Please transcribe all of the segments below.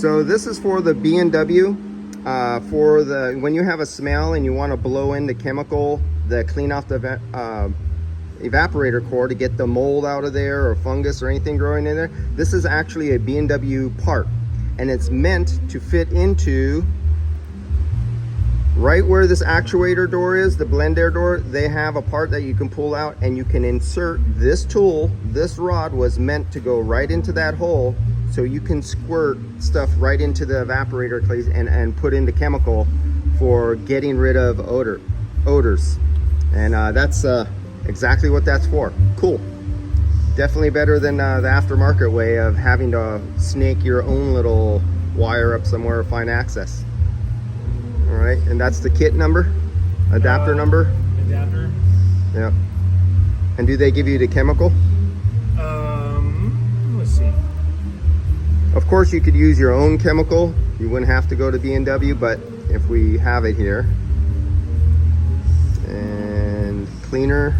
So this is for the BMW, for the when you have a smell and you want to blow in the chemical, clean off the evaporator core to get the mold out of there or fungus or anything growing in there. This is actually a BMW part, and it's meant to fit into right where this actuator door is, the blend air door. They have a part that you can pull out and you can insert this tool. This rod was meant to go right into that hole, so you can squirt stuff right into the evaporator and put in the chemical for getting rid of odors. And that's exactly what that's for. Cool. Definitely better than the aftermarket way of having to snake your own little wire up somewhere to find access. All right, and that's the kit number, adapter number. Adapter. Yeah. And do they give you the chemical? Let's see. Of course, you could use your own chemical. You wouldn't have to go to B&W, but if we have it here. And cleaner.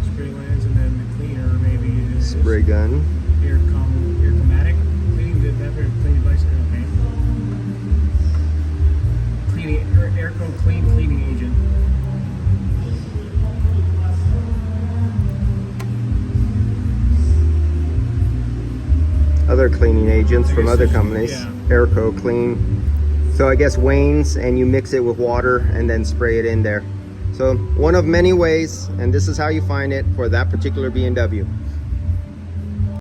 Spray lens, and then the cleaner maybe is Spray gun. Aircomatic. Cleaning the evaporator, cleaning device. Okay. Airco cleaning agent. Other cleaning agents from other companies. Yeah. Airco clean. So I guess Wayne's, and you mix it with water and then spray it in there. So one of many ways, and this is how you find it for that particular BMW.